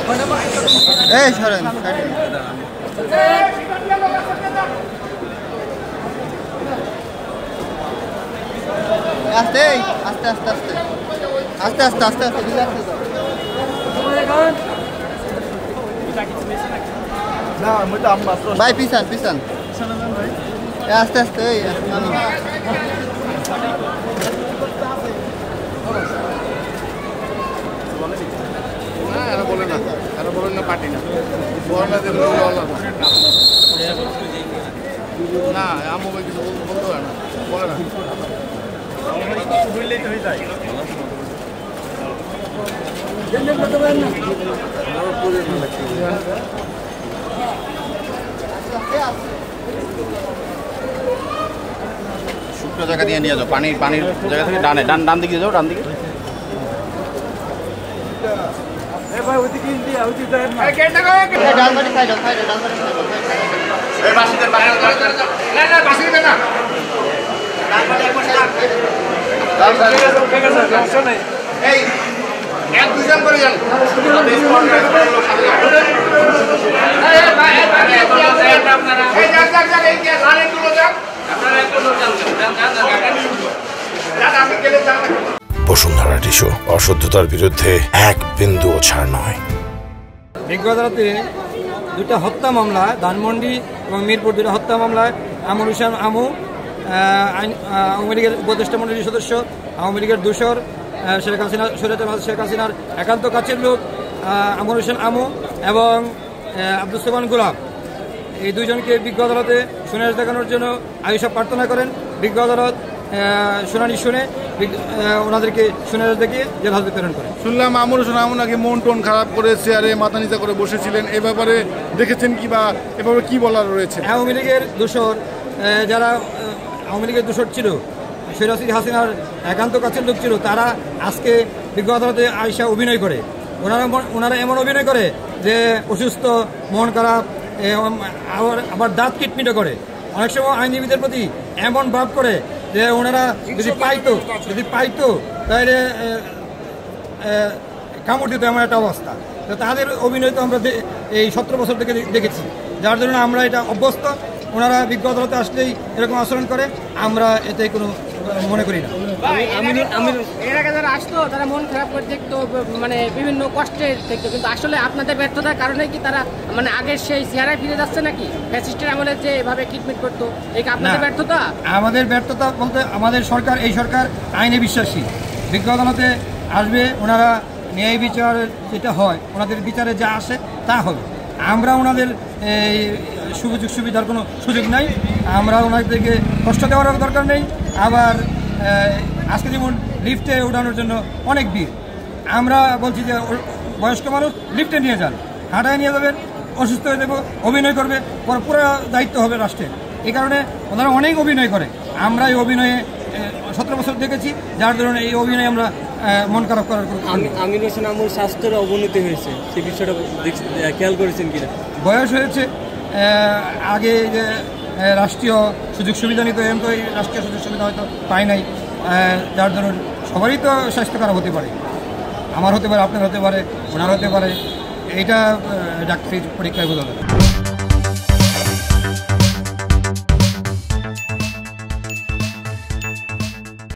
এই সরেন আস্তে আস্তে আস্তে আস্তে আস্তে আস্তে আস্তে আস্তে ভাই পিছান পিছান আস্তে আস্তে বলে না তারা বলেন না পার্টি না না আমও কিছু বলতে পারে না বলে না বুঝলেই তো হয়ে যায় শুকনো জায়গা দিয়ে নিয়ে যাও পানির জায়গা থেকে ডান দিকে যাও ডান দিকে বসুন্ধরা টিস্যু অশুদ্ধতার বিরুদ্ধে এক বিন্দুও ছাড় নয়। বিজ্ঞ আদালতে দুটা হত্যা মামলা ধানমন্ডি এবং মিরপুর দুটা হত্যা মামলায় আমর হোসেন আমু আওয়ামী লীগের উপদেষ্টা মন্ডলীর সদস্য আওয়ামী লীগের দূষর শেখ হাসিনার একান্ত কাছের লোক আমর হোসেন আমু এবং আব্দুল সোবান গোলাম এই দুইজনকে বিজ্ঞ আদালতে শুনানি দেখানোর জন্য আইসব প্রার্থনা করেন। বিজ্ঞ আদালত শুনানি শুনে ওনাদেরকে শুনানি দেখিয়ে জেল হাজতে প্রেরণ করে। শুনলাম আমর হোসেন আমু নাকি মন টোন খারাপ করে চেয়ারে মাথা নিচা করে বসেছিলেন, এ ব্যাপারে দেখেছেন কি বা এভাবে কি বলার রয়েছে? আওয়ামী লীগের দূষর যারা আওয়ামী লীগের দূষর ছিল শেখ হাসিনার একান্ত কাছের লোক ছিল, তারা আজকে বিজ্ঞ আদালতে আইসা অভিনয় করে। ওনারা এমন অভিনয় করে যে অসুস্থ, মন খারাপ, আবার দাঁত কিটমিটও করে। অনেক সময় আইনজীবীদের প্রতি এমন ভাব করে যে ওনারা যদি পাইতো তাহলে কামড় দিত, এমন একটা অবস্থা। তো তাদের অভিনয় তো আমরা এই 17 বছর থেকে দেখেছি, যার জন্য আমরা এটা অভ্যস্ত। ওনারা বিজ্ঞ আদালতে আসলেই এরকম আচরণ করে, আমরা এতে কোনো মনে করি না। এর আগে যারা আসতো তারা মন খারাপ করে দেখতো, মানে বিভিন্ন কষ্টে দেখতো, কিন্তু আসলে আপনাদের ব্যর্থতার কারণে কি তারা মানে আগের সেই চেহারায় ফিরে যাচ্ছে নাকি? ফ্যাসিস্টের আমলে যে এভাবে ট্রিটমেন্ট করতো, এই আপনাদের ব্যর্থতা? আমাদের ব্যর্থতা বলতে আমাদের সরকার, এই সরকার আইনে বিশ্বাসী। বিজ্ঞ আদালতে আসবে, ওনারা ন্যায় বিচার যেটা হয় ওনাদের বিচারে যা আসে তা হবে। আমরা ওনাদের সুযোগ সুবিধার কোনো সুযোগ নাই, আমরা ওনাদেরকে কষ্ট দেওয়ার দরকার নেই। আবার আজকে যেমন লিফটে ওঠানোর জন্য অনেক ভিড়, আমরা বলছি যে বয়স্ক মানুষ লিফটে নিয়ে যান, হাঁটায় নিয়ে যাবেন, অসুস্থ হয়ে যাবো, অভিনয় করবে, পুরো দায়িত্ব হবে রাষ্ট্রের। এই কারণে ওনারা অনেক অভিনয় করে, আমরা এই অভিনয়ে 17 বছর দেখেছি, যার ধরনের এই অভিনয় আমরা মন খারাপ করার। আমির হোসেন আমুর স্বাস্থ্যের অবনতি হয়েছে, সেই বিষয়টা খেয়াল করেছেন কিনা? বয়স হয়েছে, আগে যে রাষ্ট্রীয় সুযোগ সুবিধা নিত, এরকম তো এই রাষ্ট্রীয় সুযোগ সুবিধা হয়তো পায় নাই, যার ধরুন সবারই তো স্বাস্থ্য খারাপ হতে পারে, আমার হতে পারে, আপনার হতে পারে, ওনার হতে পারে, এইটা ডাক্তারি পরীক্ষায় বোঝা যাবে।